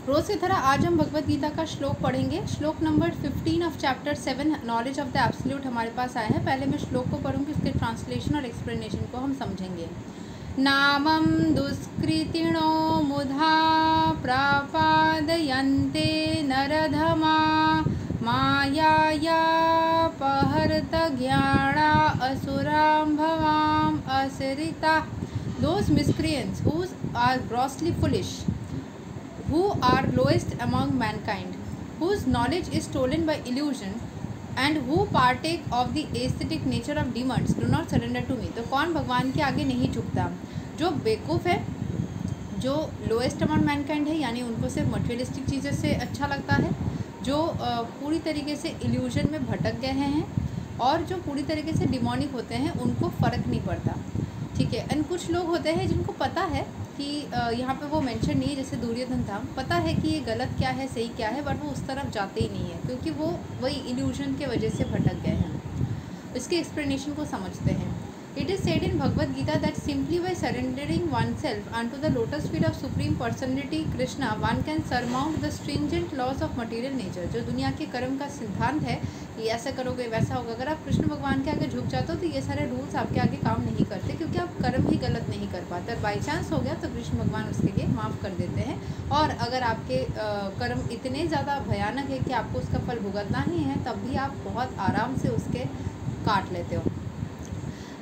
रोज़ की तरह आज हम भगवत गीता का श्लोक पढ़ेंगे। श्लोक number 15 of chapter 7 knowledge of the absolute हमारे पास आया है। पहले मैं श्लोक को पढ़ूंगी, उसके ट्रांसलेशन और एक्सप्लेनेशन को हम समझेंगे। नामं दुष्कृतिणो मुधा प्रापादयन्ते नरधमा मायायापहृत ज्ञाना असुरां भवाम् असरिता। Those miscreants who are grossly foolish, who are lowest among mankind, whose knowledge is stolen by illusion, and who partake of the aesthetic nature of demons, do not surrender to me। तो कौन भगवान के आगे नहीं झुकता? जो बेवकूफ़ है, जो लोएस्ट अमंग मैनकाइंड है, यानी उनको सिर्फ मटेरियलिस्टिक चीज़ें से अच्छा लगता है, जो पूरी तरीके से इल्यूजन में भटक गए हैं, और जो पूरी तरीके से डिमोनिक होते हैं, उनको फ़र्क नहीं पड़ता। ठीक है। एंड कुछ लोग होते हैं जिनको पता है कि यहाँ पे वो मेंशन नहीं है, जैसे दुर्योधन था, पता है कि ये गलत क्या है सही क्या है, बट वो उस तरफ जाते ही नहीं है क्योंकि वो वही इल्यूजन के वजह से भटक गए हैं। इसके एक्सप्लेनेशन को समझते हैं। It is said in Bhagavad Gita that simply by surrendering oneself unto the lotus feet of supreme personality Krishna one can surmount the stringent laws of material nature. जो दुनिया के कर्म का सिद्धांत है, ये ऐसा करोगे वैसा होगा, अगर आप कृष्ण भगवान के आगे झुक जाते हो तो ये सारे रूल्स आपके आगे काम नहीं करते, क्योंकि आप कर्म ही गलत नहीं कर पाते। बाई चांस हो गया तो कृष्ण भगवान उसके लिए माफ़ कर देते हैं। और अगर आपके कर्म इतने ज़्यादा भयानक है कि आपको उसका फल भुगतना ही है, तब भी आप बहुत आराम से उसके काट लेते हो।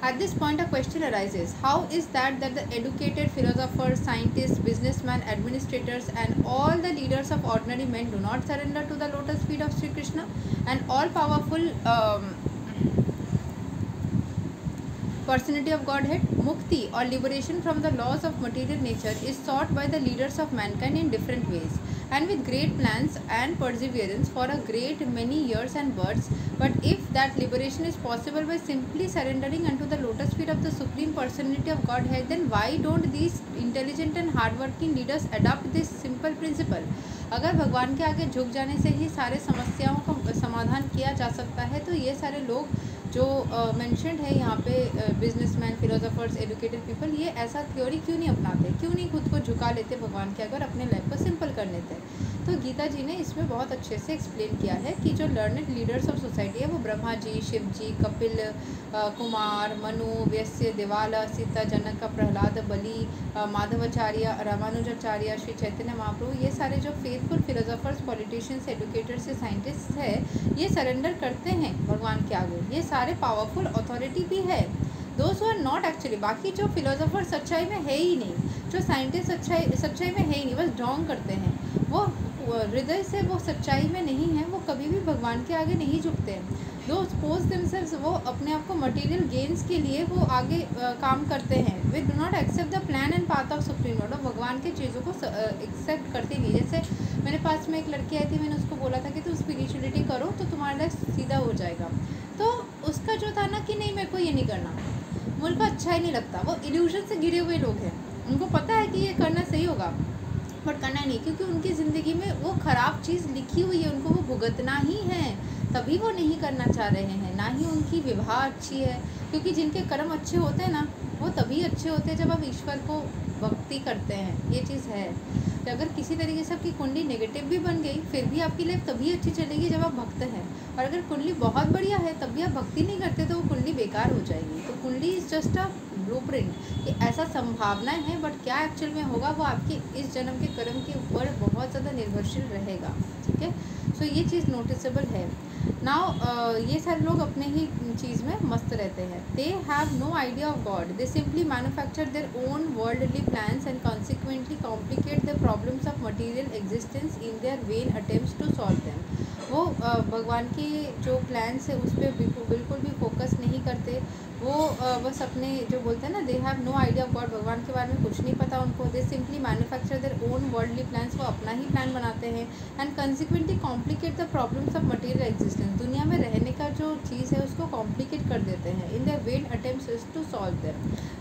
At this point, a question arises: how is that the educated philosophers, scientists, businessmen, administrators, and all the leaders of ordinary men do not surrender to the lotus feet of Sri Krishna, and all-powerful personality of Godhead? Mukti or liberation from the laws of material nature is sought by the leaders of mankind in different ways, and with great plans and perseverance for a great many years and births. But if that liberation is possible by simply surrendering unto the lotus feet of the Supreme Personality of Godhead, then why don't these intelligent and hardworking leaders adopt this simple principle? अगर भगवान के आगे झुक जाने से ही सारे समस्याओं का समाधान किया जा सकता है, तो ये सारे लोग जो मेंशन्ड है यहाँ पे, बिजनेसमैन, फिलोसोफर्स, एजुकेटेड पीपल, ये ऐसा थ्योरी क्यों नहीं अपनाते, क्यों नहीं खुद को झुका लेते भगवान के आगे और अपने लाइफ को सिंपल कर लेते? तो गीता जी ने इसमें बहुत अच्छे से एक्सप्लेन किया है कि जो लर्नेड लीडर्स ऑफ सोसाइटी है, वो ब्रह्मा जी, शिव जी, कपिल कुमार, मनु, व्यस्य, देवाला, सीता, जनक, प्रहलाद, बलि, माधवाचार्य, रामानुजाचार्य, श्री चैतन्य महाप्रभु, ये सारे जो faithful philosophers, politicians, educators, scientist है, ये सरेंडर करते हैं भगवान के आगे। ये सारे पावरफुल अथॉरिटी भी है। Those who are not actually, बाकी जो फिलोसोफर सच्चाई में है ही नहीं, जो साइंटिस्ट सच्चाई में है ही नहीं, बस ढोंग करते हैं, वो हृदय से वो सच्चाई में नहीं है, वो कभी भी भगवान के आगे नहीं झुकते हैं। दो पोज देमसेल्व्स, वो अपने आप को मटेरियल गेन्स के लिए वो आगे काम करते हैं। We do not accept the plan and path of supreme lord. और भगवान के चीज़ों को एक्सेप्ट करते नहीं। जैसे मेरे पास में एक लड़की आई थी, मैंने उसको बोला था कि तुम स्पिरिचुअलिटी करो तो तुम्हारा लाइफ सीधा हो जाएगा, तो उसका जो था ना कि नहीं, मेरे को ये नहीं करना, मुझे को अच्छा ही नहीं लगता। वो इल्यूजन से घिरे हुए लोग हैं, उनको पता है कि ये करना सही होगा बट करना नहीं, क्योंकि उनकी ज़िंदगी में वो ख़राब चीज़ लिखी हुई है, उनको वो भुगतना ही है, तभी वो नहीं करना चाह रहे हैं। ना ही उनकी विवाह अच्छी है, क्योंकि जिनके कर्म अच्छे होते हैं ना, वो तभी अच्छे होते हैं जब आप ईश्वर को भक्ति करते हैं। ये चीज़ है कि अगर किसी तरीके से आपकी कुंडली नेगेटिव भी बन गई, फिर भी आपकी लाइफ तभी अच्छी चलेगी जब आप भक्त हैं। और अगर कुंडली बहुत बढ़िया है तब भी आप भक्ति नहीं करते, तो वो कुंडली बेकार हो जाएगी। तो कुंडली इज़ जस्ट अ ब्लूप्रिंट, कि ऐसा संभावनाएं हैं, बट क्या एक्चुअल में होगा वो आपके इस जन्म के कर्म के ऊपर बहुत ज़्यादा निर्भरशील रहेगा। ठीक है, सो ये चीज़ नोटिसेबल है। नाउ ये सारे लोग अपने ही चीज़ में मस्त रहते हैं। They have no idea of God, they simply manufacture their own worldly plans and consequently complicate the problems of material existence in their vain attempts to solve them. वो भगवान के जो प्लान्स है उस पर बिल्कुल भी फोकस नहीं करते। वो बस अपने जो बोलते हैं ना, they have no idea of God, भगवान के बारे में कुछ नहीं पता उनको। They simply manufacture their own worldly plans, वो अपना ही प्लान बनाते हैं। And consequently complicate the problems of material existence, दुनिया में रहने का जो चीज़ है उसको कॉम्प्लिकेट कर देते हैं in their vain attempts to solve them.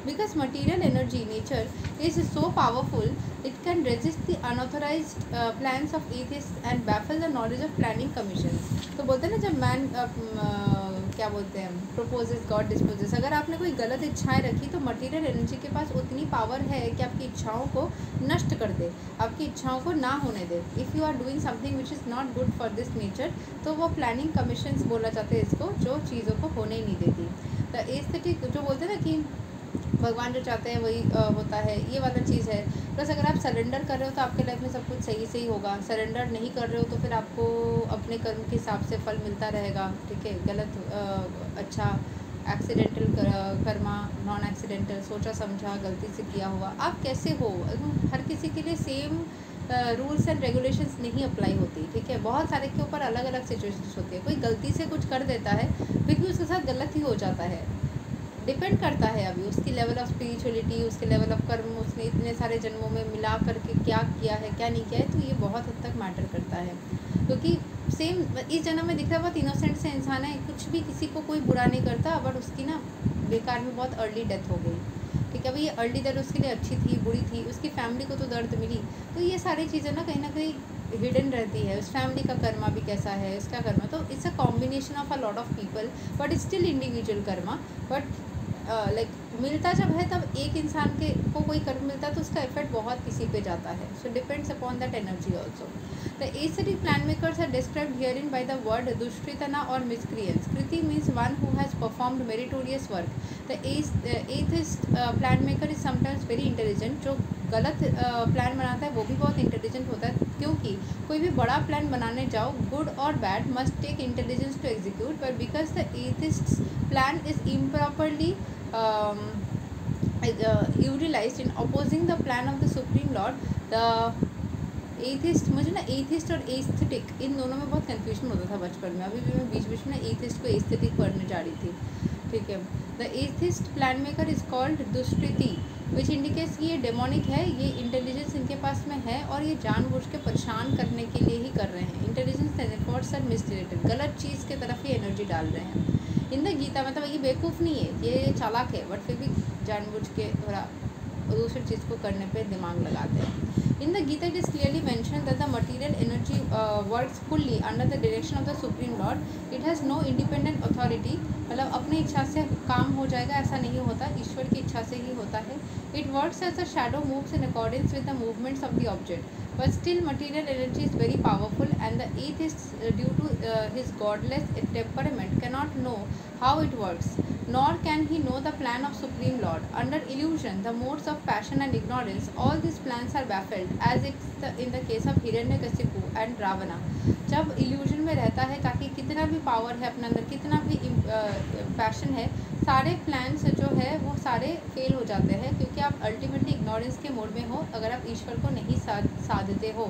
Because material energy nature is so powerful, it can resist the unauthorised plans of atheist and baffle the knowledge of planning commissions. तो बोलते हैं ना, जब क्या बोलते हैं, प्रोपोजेस गॉड डिस्पोजेस। अगर आपने कोई गलत इच्छाएं रखी तो मटेरियल एनर्जी के पास उतनी पावर है कि आपकी इच्छाओं को नष्ट कर दे, आपकी इच्छाओं को ना होने दे। If you are doing something which is not good for this nature, तो वो प्लानिंग कमीशंस बोला जाता है इसको, जो चीज़ों को होने ही नहीं देती। तो एस्थेटिक जो बोलते हैं ना कि भगवान जो चाहते हैं वही होता है, ये वाला चीज़ है। प्लस अगर आप सरेंडर कर रहे हो तो आपके लाइफ में सब कुछ सही से ही होगा। सरेंडर नहीं कर रहे हो तो फिर आपको अपने कर्म के हिसाब से फल मिलता रहेगा, ठीक है। गलत अच्छा, एक्सीडेंटल कर्मा, नॉन एक्सीडेंटल, सोचा समझा, गलती से किया हुआ, आप कैसे हो, हर किसी के लिए सेम रूल्स एंड रेगुलेशंस नहीं अप्लाई होती, ठीक है। बहुत सारे के ऊपर अलग अलग सिचुएशंस होती है। कोई गलती से कुछ कर देता है फिर भी उसके साथ गलत ही हो जाता है। डिपेंड करता है अभी उसकी लेवल ऑफ स्पिरिचुअलिटी, उसके लेवल ऑफ कर्म, उसने इतने सारे जन्मों में मिला करके क्या किया है क्या नहीं किया है, तो ये बहुत हद तक मैटर करता है। क्योंकि सेम इस जन्म में दिख रहा है बहुत इनोसेंट से इंसान है, कुछ भी किसी को कोई बुरा नहीं करता, बट उसकी ना बेकार में बहुत अर्ली डेथ हो गई, ठीक है। भाई ये अर्ली डेथ उसके लिए अच्छी थी बुरी थी, उसकी फैमिली को तो दर्द मिली। तो ये सारी चीज़ें ना कहीं हिडन रहती है। उस फैमिली का कर्मा भी कैसा है, इसका कर्मा, तो it's a combination of a lot of people, but still individual Karma. But like मिलता जब है तब एक इंसान के को कोई कर्म मिलता है तो उसका इफेक्ट बहुत किसी पे जाता है। So depends upon that energy also. The aesthetic plan makers are described here in by the word dushkritina और miscreants. Kriti means one who has performed meritorious work. The atheist plan maker is sometimes very intelligent. जो गलत plan बनाता है वो भी बहुत intelligent होता है, क्योंकि कोई भी बड़ा प्लान बनाने जाओ, गुड और bad must take intelligence to execute, but because the atheists plan is improperly utilized in opposing the plan of the Supreme Lord, the atheist, मुझे ना एथिस्ट और एस्थेटिक इन दोनों में बहुत कन्फ्यूजन होता था बचपन में। अभी भी मैं बीच बीच में एथिस्ट को एस्थेटिक पढ़ने जा रही थी, ठीक है। The atheist plan maker is called dushkriti, which indicates कि ये डेमोनिक है, ये इंटेलिजेंस इनके पास में है और ये जानबूझ के परेशान करने के लिए ही कर रहे हैं। Intelligence and efforts are misdirected, गलत चीज़ की तरफ ही एनर्जी डाल रहे हैं। इन द गीता, मतलब ये बेवकूफ़ नहीं है, ये चालाक है, बट फिर भी जानबूझ के थोड़ा दूसरी चीज़ को करने पे दिमाग लगाते हैं। In the Gita it is clearly mention that the material energy works fully under the direction of the supreme lord. It has no independent authority, मतलब अपनी इच्छा से काम हो जाएगा ऐसा नहीं होता, ईश्वर की इच्छा से ही होता है। It works as the shadow moves in accordance with the movements of the object, but still material energy is very powerful, and the atheist due to his godless temperament cannot know how it works, nor can he know the plan of supreme lord. Under illusion, the modes of passion and ignorance, all these plans are baffled, as in the case of Hiranyakashipu and Ravana. जब illusion में रहता है, ताकि कितना भी power है अपने अंदर, कितना भी पैशन है, सारे प्लान्स जो है वो सारे फेल हो जाते हैं, क्योंकि आप अल्टीमेटली इग्नोरेंस के मोड में हो अगर आप ईश्वर को नहीं साधते हो।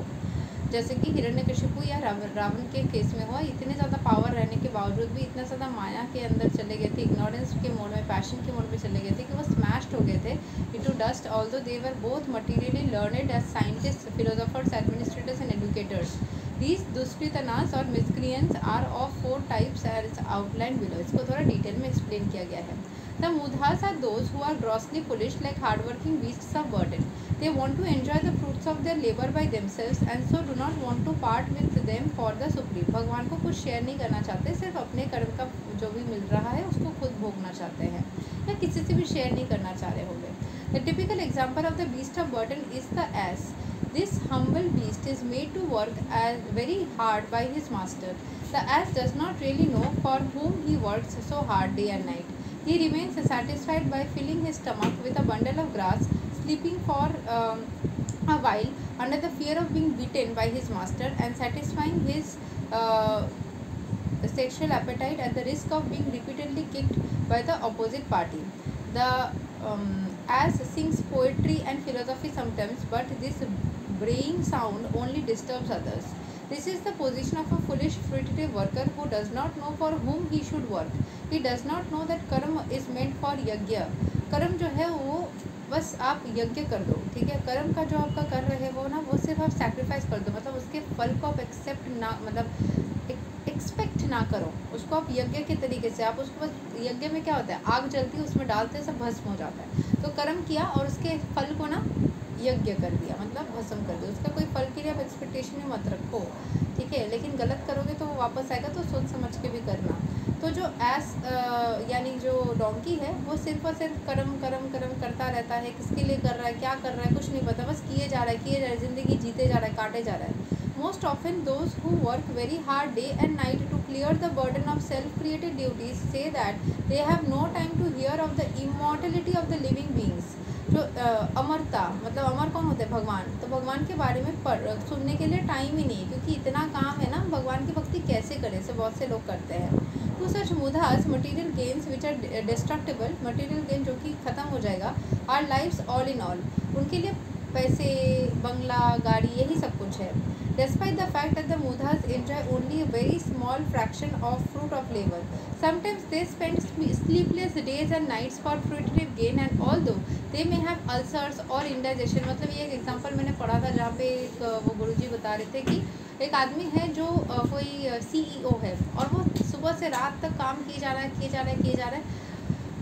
जैसे कि हिरण्यकशिपु या रावण के केस में हुआ, इतने ज़्यादा पावर रहने के बावजूद भी इतना ज़्यादा माया के अंदर चले गए थे, इग्नोरेंस के मोड में, पैशन के मोड में चले गए थे कि वो स्मैश्ड हो गए थे into dust, although they were both materially learned as scientist, philosophers, administrators and educators. These dushkritinas और miscreants are of 4 types as outline below. इसको थोड़ा डिटेल में एक्सप्लेन किया गया है। The mudhas are those who are grossly foolish, like hardworking beasts of burden. They want to enjoy the fruits of their labor by themselves and so do not want to part with them for the supreme. भगवान को कुछ share नहीं करना चाहते, सिर्फ अपने कर्म का जो भी मिल रहा है उसको खुद भोगना चाहते हैं, या किसी से भी शेयर नहीं करना चाह रहे होंगे। The typical example of the beast of burden is the ass. This humble beast is made to work very hard by his master. The ass does not really know for whom he works so hard day and night. He remains satisfied by filling his stomach with a bundle of grass, sleeping for a while under the fear of being beaten by his master, and satisfying his sexual appetite at the risk of being repeatedly kicked by the opposite party. The ass sings poetry and philosophy sometimes, but this braying sound only disturbs others. This is the position of a foolish fruitive worker who does not know for whom he should work. He does not know that कर्म is meant for यज्ञ. कर्म जो है वो बस आप यज्ञ कर दो, ठीक है। कर्म का जो आपका कर रहे हो ना, वो सिर्फ आप सैक्रिफाइस कर दो, मतलब उसके फल को आप एक्सेप्ट ना, मतलब एक्सपेक्ट ना करो उसको। आप यज्ञ के तरीके से आप उसको बस, यज्ञ में क्या होता है, आग जलती है, उसमें डालते हैं, सब भस्म हो जाता है। तो कर्म किया और उसके फल को ना यज्ञ कर दिया, मतलब भस्म कर दिया। उसका कोई फल के लिए आप एक्सपेक्टेशन में मत रखो, ठीक है। लेकिन गलत करोगे तो वो वापस आएगा, तो सोच समझ के भी करना। तो जो एस यानी जो डोंकी है वो सिर्फ और सिर्फ कर्म कर्म कर्म करता रहता है। किसके लिए कर रहा है, क्या कर रहा है, कुछ नहीं पता, बस किए जा रहा है, ज़िंदगी जीते जा रहा है, काटे जा रहा है। Most often those who work very hard day and night to clear the burden of self created duties so that they have no time to hear of the immortality of the living beings. जो अमरता, मतलब अमर कौन होते हैं, भगवान। तो भगवान के बारे में सुनने के लिए टाइम ही नहीं है, क्योंकि इतना काम है ना, भगवान की भक्ति कैसे करें, से बहुत से लोग करते हैं। To such mudhas material gains which are destructible, material gain जो कि ख़त्म हो जाएगा, are lifes all in all, उनके लिए पैसे, बंगला, गाड़ी, यही सब कुछ है। Despite the fact that the Mudhas enjoy only a very small fraction of fruit of labor, sometimes they spend sleepless days and nights for fruitive gain, and although they may have ulcers or indigestion, मतलब ये एक example मैंने पढ़ा था जहाँ पे एक वो गुरुजी बता रहे थे कि एक आदमी है जो कोई CEO है और वो सुबह से रात तक काम किए जा रहा है,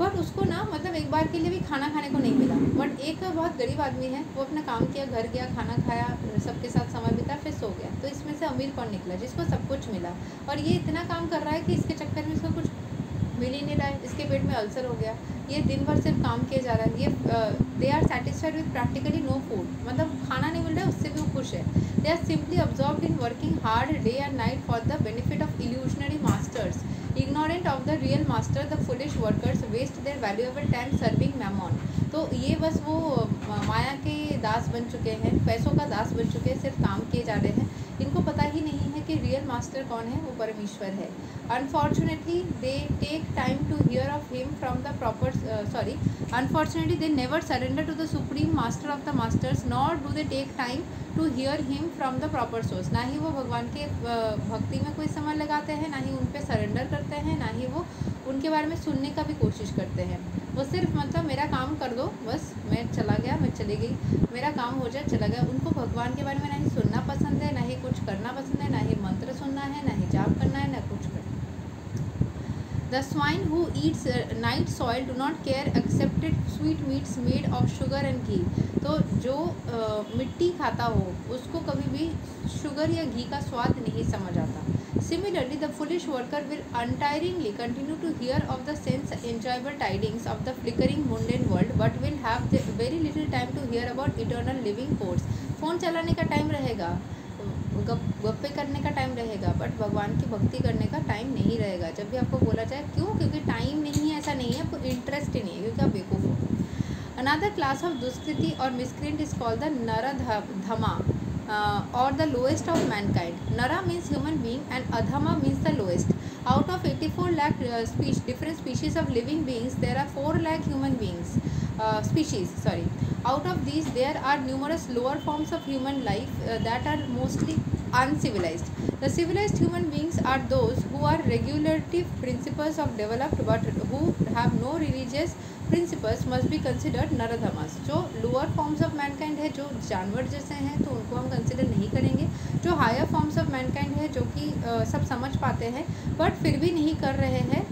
बट उसको ना मतलब एक बार के लिए भी खाना खाने को नहीं मिला। बट एक बहुत गरीब आदमी है, वो अपना काम किया, घर गया, खाना खाया, सबके साथ समय बिताया, फिर सो गया। तो इसमें से अमीर कौन निकला, जिसको सब कुछ मिला, और ये इतना काम कर रहा है कि इसके चक्कर में इसको कुछ मिल ही नहीं रहा है, इसके पेट में अल्सर हो गया, ये दिन भर सिर्फ काम किया जा रहा है, ये they are satisfied with practically no food, मतलब खाना नहीं मिल रहा है, उससे भी वो खुश है। They are simply absorbed in working hard day and night for the benefit of illusionary masters, ignorant of the real master, the foolish workers waste their valuable time serving mammon। तो ये बस वो माया के दास बन चुके हैं, पैसों का दास बन चुके हैं, सिर्फ काम किए जा रहे हैं, इनको पता ही नहीं है कि रियल मास्टर कौन है, वो परमेश्वर है। Unfortunately they take time to hear of him from the proper unfortunately they never surrender to the supreme master of the masters, nor do they take time to hear him from the proper source। ना ही वो भगवान के भक्ति में कोई समय लगाते हैं, ना ही उन पे सरेंडर करते हैं, ना ही वो उनके बारे में सुनने का भी कोशिश करते हैं। वो सिर्फ मतलब मेरा काम कर दो, बस मैं चला गया, मैं चली गई, मेरा काम हो जाए, चला गया। उनको भगवान के बारे में ना ही सुनना पसंद है, ना ही कुछ करना पसंद है, ना ही मंत्र सुनना है, ना ही जाप करना है, ना कुछ करना। The swine who eats night soil do not care except sweet meats made of sugar and ghee। तो जो मिट्टी खाता हो उसको कभी भी शुगर या घी का स्वाद नहीं समझ आता। Similarly, the foolish worker will untiringly continue to hear of the sense enjoyable tidings of the flickering mundane world, but will have very little time to hear about eternal living force। Phone चलाने का time रहेगा, गप्पे करने का time रहेगा, but भगवान की भक्ति करने का टाइम नहीं रहेगा। जब भी आपको बोला जाए क्यों, क्योंकि टाइम नहीं है, ऐसा नहीं है, आपको इंटरेस्ट ही नहीं है, क्योंकि आप बेवकूफ़ हो। अनदर क्लास ऑफ दुष्कृति और miscreant is called the naradhama or the lowest of mankind। Nara means human being and Adhama means the lowest। Out of 84 lakh different species of living beings, there are 4 lakh human beings species, sorry। Out of these, there are numerous lower forms of human life that are mostly uncivilized। The civilized human beings are those who are regulative principles of developed but who have no religious principles must be considered naradhamas. जो lower forms of Mankind है, जो जानवर जैसे हैं, तो उनको हम consider नहीं करेंगे। जो हायर फॉर्म्स ऑफ मैनकाइंड है, जो कि सब समझ पाते हैं बट फिर भी नहीं कर रहे हैं,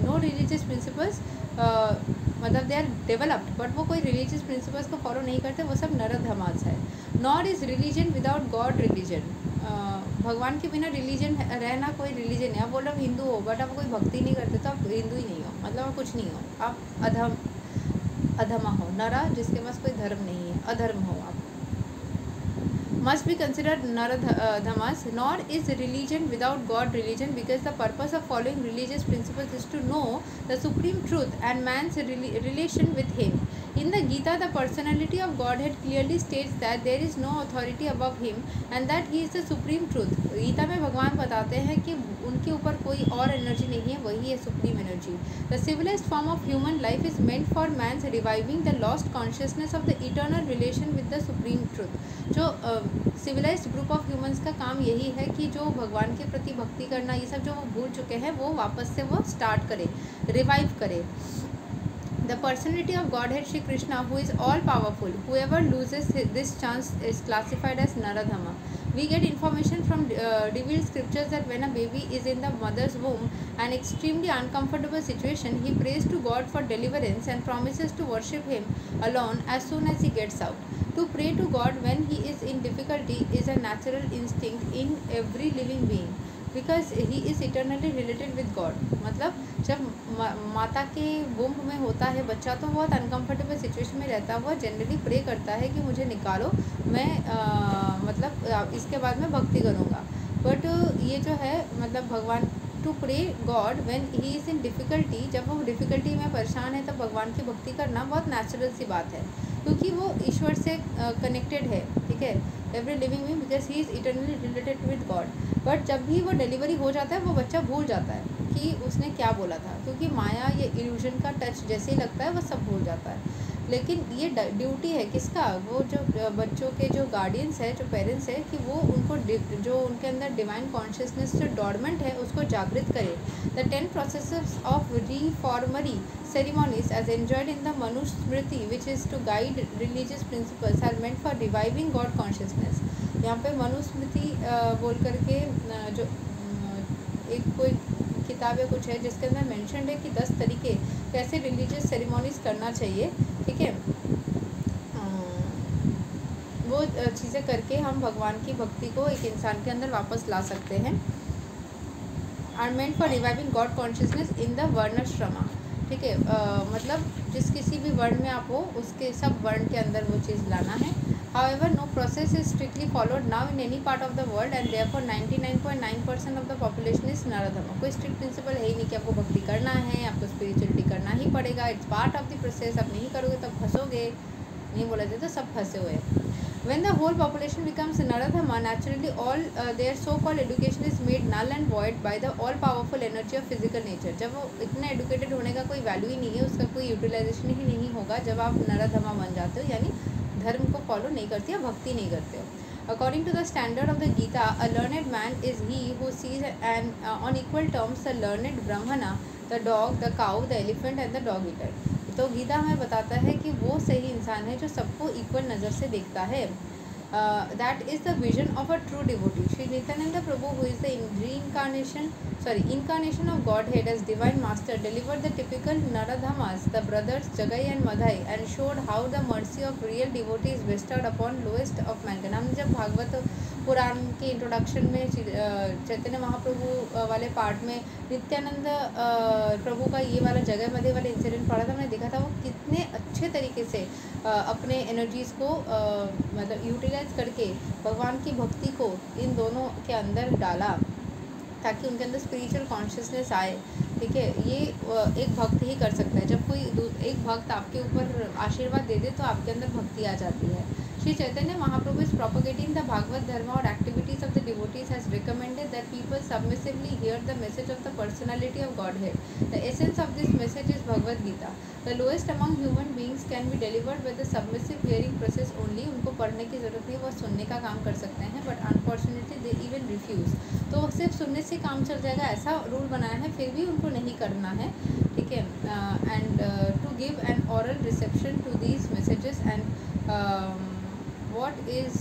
नो रिलीजियस प्रिंसिपल्स, मतलब दे आर डेवलप्ड बट वो कोई रिलीजियस प्रिंसिपल्स को फॉलो नहीं करते, वो सब नरधमास है। Nor is religion without God religion. भगवान के बिना रिलीजन रहना कोई रिलीजन है। आप बोलो आप हिंदू हो बट आप कोई भक्ति नहीं करते तो आप हिंदू ही नहीं हो, मतलब आप कुछ नहीं हो, आप अधमा हो। नरा जिसके पास कोई धर्म नहीं है, अधर्म हो आप। must be considered naradhamas। Nor is religion without God religion, because the purpose of following religious principles is to know the supreme truth and man's relation with him। In the Gita, the personality of Godhead clearly states that there is no authority above him and that he is the supreme truth। Gita में भगवान बताते हैं कि उनके ऊपर कोई और energy नहीं है, वही है supreme energy. The civilized form of human life is meant for man's reviving the lost consciousness of the eternal relation with the supreme truth. जो सिविलाइज्ड ग्रुप ऑफ ह्यूमंस का काम यही है कि जो भगवान के प्रति भक्ति करना, ये सब जो वो भूल चुके हैं, वो वापस से वो स्टार्ट करे, रिवाइव करे। The personality of Godhead Shri Krishna, who is all powerful, whoever loses this chance is classified as Naradhama। We get information from revealed scriptures that when a baby is in the mother's womb, an extremely uncomfortable situation, he prays to God for deliverance and promises to worship him alone as soon as he gets out। To pray to God when he is in difficulty is a natural instinct in every living being। Because he is eternally related with God. मतलब जब माता के womb में होता है बच्चा तो बहुत अनकंफर्टेबल सिचुएशन में रहता हुआ जनरली प्रे करता है कि मुझे निकालो, मैं मतलब इसके बाद मैं भक्ति करूँगा। बट ये जो है मतलब भगवान to pray God when he is in difficulty, जब वो डिफ़िकल्टी में परेशान है तब भगवान की भक्ति करना बहुत नेचुरल सी बात है, क्योंकि वो ईश्वर से कनेक्टेड है। ठीक है, every living being, because he is eternally related with God. But जब भी वो डिलीवरी हो जाता है वो बच्चा भूल जाता है कि उसने क्या बोला था, क्योंकि माया ये इल्यूजन का टच जैसे ही लगता है वो सब भूल जाता है। लेकिन ये ड्यूटी है किसका, वो जो बच्चों के जो गार्डियंस है, जो पेरेंट्स है, कि वो उनको जो उनके अंदर डिवाइन कॉन्शियसनेस जो डॉर्मेंट है उसको जागृत करे। The 10 processes of reformatory ceremonies as enjoyed in the Manusmriti, which is to guide religious principles, are meant for reviving God consciousness। यहाँ पे मनुस्मृति बोल करके जो एक कोई किताब या कुछ है जिसके अंदर मेंशन है कि 10 तरीके कैसे रिलीजियस सेरेमनीज करना चाहिए। ठीक है, वो चीज़ें करके हम भगवान की भक्ति को एक इंसान के अंदर वापस ला सकते हैं। Are meant for reviving god consciousness in the varnashrama. ठीक है, मतलब जिस किसी भी वर्ण में आप हो उसके सब वर्ण के अंदर वो चीज़ लाना है। However no process is strictly followed now in any part of the world and therefore 99.9% of the population is नरधर्म। कोई स्ट्रिक्ट प्रिंसिपल है ही नहीं कि आपको भक्ति करना है, आपको स्पिरिचुअलिटी करना ही पड़ेगा, it's part of the process. आप नहीं करोगे तब फंसोगे, नहीं बोला जाता, सब फंसे हुए हैं। When the whole population becomes Naradhama, naturally all their so-called education is made null and void by the all-powerful energy of physical nature। जब वो इतना एडुकेटेड होने का कोई वैल्यू ही नहीं है, उसका कोई यूटिलाइजेशन ही नहीं होगा जब आप नराधमा बन जाते हो, यानी धर्म को फॉलो नहीं करते हो, भक्ति नहीं करते हो। According to the standard of the Gita, a learned man is he who sees on equal terms the learned Brahmana, the dog, the cow, the elephant and the dog eater। तो गीता हमें बताता है कि वो सही इंसान है जो सबको इक्वल नज़र से देखता है। That is the vision of a true devotee. Shri Nityanand Prabhu who is the incarnation of Godhead as divine master delivered the typical Naradhamas, the brothers Jagai and Madhai, and showed how the mercy of real devotee is bestowed upon lowest of mankind। हम जब भागवत पुराण के introduction में चैतन्य महाप्रभु वाले part में नित्यानंद प्रभु का ये वाला जगह मध्य वाले इंसिडेंट पढ़ा था, हमने देखा था वो कितने अच्छे तरीके से अपने एनर्जीज़ को मतलब यूटिलाइज करके भगवान की भक्ति को इन दोनों के अंदर डाला ताकि उनके अंदर स्पिरिचुअल कॉन्शियसनेस आए। ठीक है, ये एक भक्त ही कर सकता है। जब कोई एक भक्त आपके ऊपर आशीर्वाद दे दे तो आपके अंदर भक्ति आ जाती है। Shri Chaitanya Mahaprabhu is propagating the Bhagavata Dharma और activities of the devotees has recommended that people submissively hear the message of the personality of Godhead. The essence of this message is Bhagavad Gita. The lowest among human beings can be delivered with the submissive hearing process only. उनको पढ़ने की ज़रूरत नहीं, वो सुनने का काम कर सकते हैं, but unfortunately they even refuse. तो सिर्फ सुनने से काम चल जाएगा ऐसा रूल बनाया है, फिर भी उनको नहीं करना है। ठीक है, and to give an aural reception to these messages and what is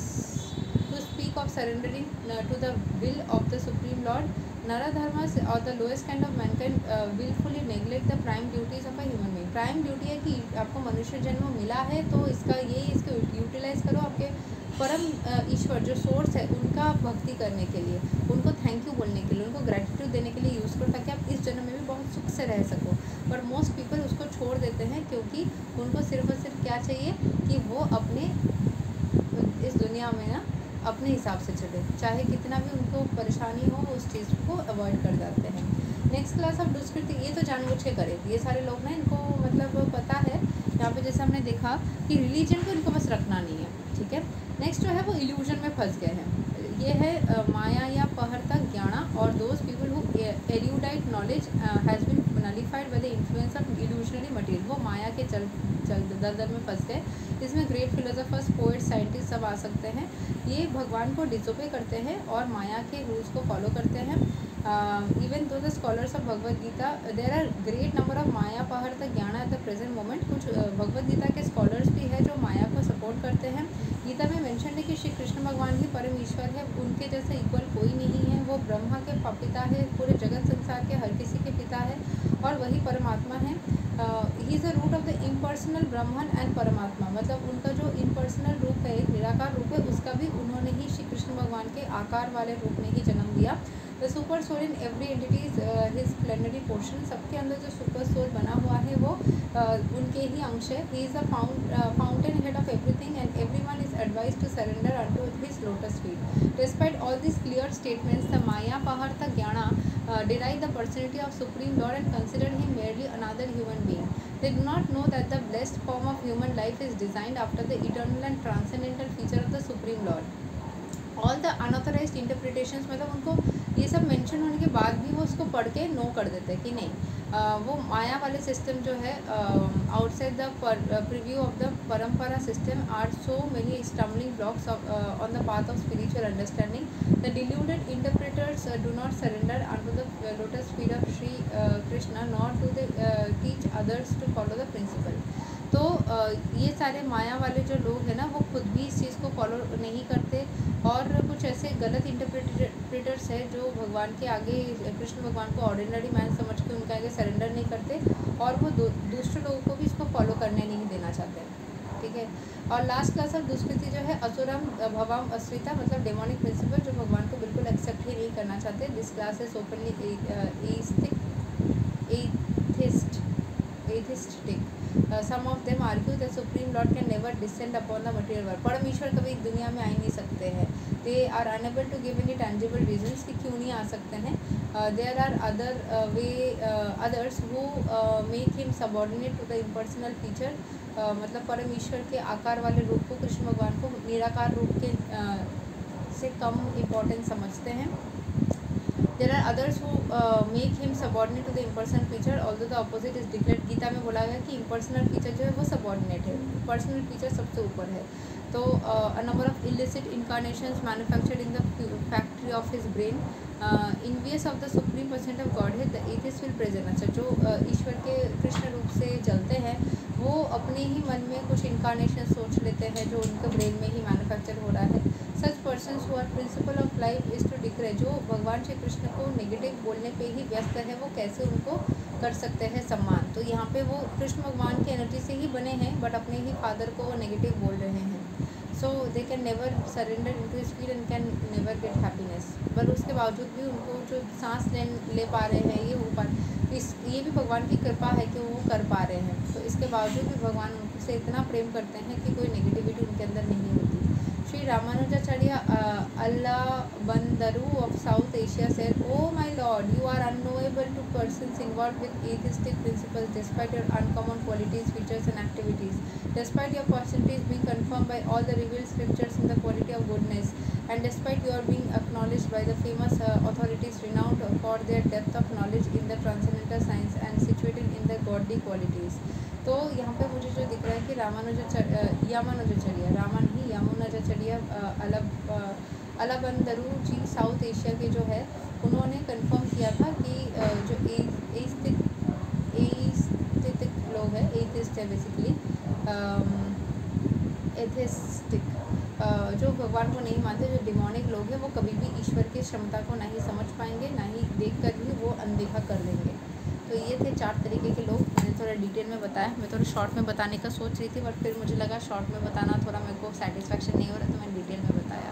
to speak of surrendering to the will of the Supreme Lord। Naradharmas or the lowest kind of mankind willfully neglect the prime duties of a human being। Prime duty है कि आपको मनुष्य जन्म मिला है तो इसको utilise करो आपके परम ईश्वर जो सोर्स है उनका भक्ति करने के लिए, उनको थैंक यू बोलने के लिए, उनको ग्रेटिट्यूड देने के लिए यूज़ करो ताकि आप इस जन्म में भी बहुत सुख से रह सको। पर मोस्ट पीपल उसको छोड़ देते हैं क्योंकि उनको सिर्फ और सिर्फ क्या चाहिए कि वो अपने इस दुनिया में ना अपने हिसाब से चले, चाहे कितना भी उनको परेशानी हो उस चीज़ को अवॉइड कर जाते हैं। नेक्स्ट क्लास ऑफ दुष्कृति, ये तो जानबूझ के करे, ये सारे लोग ना इनको मतलब पता है। यहाँ पे जैसे हमने देखा कि रिलीजन को इनको बस रखना नहीं है। ठीक है, नेक्स्ट जो है वो इल्यूजन में फंस गए हैं। ये है माया या पहरता ज्ञाना और those people who erudite knowledge has been nullified by the influence of illusionary material. वो माया के दलदल में फंस गए। इसमें ग्रेट फिलोसोफर्स, पोइट, साइंटिस्ट सब आ सकते हैं। ये भगवान को डिसोबे करते हैं और माया के रूल्स को फॉलो करते हैं। Even though the scholars of Bhagavad Gita, there are great number of maya paharta jnana at the present moment. कुछ भगवद गीता के स्कॉलर्स भी हैं जो माया को सपोर्ट करते हैं। गीता में मेंशन है कि श्री कृष्ण भगवान ही परम ईश्वर है, उनके जैसे इक्वल कोई नहीं है। वो ब्रह्मा के पिता है, पूरे जगत संसार के हर किसी के पिता है और वही परमात्मा है। He is the root of the impersonal Brahman and Paramatma, मतलब उनका जो इम्पर्सनल रूप है, एक निराकार रूप है, उसका भी उन्होंने ही श्री कृष्ण भगवान के आकार वाले रूप में ही जन्म दिया। The super soul in every entity is his plenary portion, सबके अंदर जो सुपर सोल बना हुआ है वो उनके ही अंश है। He is a fountain head of everything and everyone is advise to surrender unto his lotus feet. Despite all this clear statements the maya paharta jnana derive the personality of Supreme Lord and consider him merely another human being. They do not know that the blessed form of human life is designed after the eternal and transcendental feature of the Supreme Lord. All the unauthorized interpretations, मतलब उनको ये सब mention होने के बाद भी वो उसको पढ़ के नो कर देते हैं कि नहीं, वो माया वाले सिस्टम जो है outside the preview of the parampara system are so many stumbling blocks on the path of spiritual understanding. The deluded interpreters do not surrender unto the lotus feet of Shri Krishna not do they teach others to follow the principle. तो ये सारे माया वाले जो लोग हैं ना, वो खुद भी इस चीज़ को फॉलो नहीं करते, और कुछ ऐसे गलत इंटरप्रेटर्स है जो भगवान के आगे, कृष्ण भगवान को ऑर्डिनरी मैन समझ के उनके आगे सरेंडर नहीं करते, और वो दूसरे लोगों को भी इसको फॉलो करने नहीं देना चाहते, ठीक है। और लास्ट क्लास ऑफ दुष्कृति जो है असुरम भवम अस्विता, मतलब डेमोनिक प्रिंसिपल, जो भगवान को बिल्कुल एक्सेप्ट ही नहीं करना चाहते। This class is openly atheistic. Some of them argue that Supreme Lord can never descend upon the material world. परमेश्वर कभी दुनिया में आ ही नहीं सकते हैं। They are unable to give any tangible reasons कि क्यों नहीं आ सकते हैं। There are others who make him subordinate to the impersonal feature. मतलब परमेश्वर के आकार वाले रूप को, कृष्ण भगवान को निराकार रूप के से कम इम्पोर्टेंस समझते हैं। There are others who make him subordinate to the impersonal feature, although the opposite is declared. Gita में बोला गया कि impersonal feature जो है वो subordinate है, personal feature सबसे ऊपर है। तो a number of illicit incarnations manufactured in the factory of his brain, envious of the supreme percent of Godhead, the atheist will present। अच्छा, जो ईश्वर के कृष्ण रूप से जलते हैं, वो अपने ही मन में कुछ इनकारनेशन सोच लेते हैं जो उनके ब्रेन में ही मैन्युफैक्चर हो रहा है। Such persons who are principle of life is to declare, जो भगवान श्री कृष्ण को नेगेटिव बोलने पे ही व्यस्त है, वो कैसे उनको कर सकते हैं सम्मान। तो यहाँ पे वो कृष्ण भगवान की एनर्जी से ही बने हैं, बट अपने ही फादर को वो नेगेटिव बोल रहे हैं। So they can never surrender into his feel and can never get happiness. पर उसके बावजूद भी उनको जो सांस ले पा रहे हैं, ये भी भगवान की कृपा है कि वो कर पा रहे हैं। तो इसके बावजूद भी भगवान उनसे इतना प्रेम करते हैं कि कोई नेगेटिविटी उनके अंदर नहीं होती। Shri Ramanujacharya अल्लाबंदरू of South Asia said, "Oh my Lord, you are unknowable to persons involved with atheistic principles, despite your uncommon qualities, features, and activities. Despite your personalities being confirmed by all the revealed scriptures in the quality of goodness, and despite your being acknowledged by the famous authorities renowned for their depth of knowledge in the transcendental science and situated in the godly qualities." तो यहाँ पे मुझे जो दिख रहा है कि यामुनाचार्य अलाबंदरू जी south Asia के जो है, उन्होंने कंफर्म किया था कि जो एथिस्टिक लोग हैं, एथिस्ट है बेसिकली, एथिस्टिक जो भगवान को नहीं मानते, जो डिमोनिक लोग हैं, वो कभी भी ईश्वर की क्षमता को नहीं समझ पाएंगे, ना ही देख कर भी वो अनदेखा कर देंगे। तो ये थे 4 तरीके के लोग। मैंने थोड़ा डिटेल में बताया, मैं थोड़ा शॉर्ट में बताने का सोच रही थी, बट फिर मुझे लगा शॉर्ट में बताना थोड़ा मेरे को सेटिस्फेक्शन नहीं हो रहा, तो मैंने डिटेल में बताया।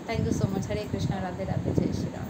Thank you so much. Hare Krishna, Radhe Radhe, Jai Shri Ram.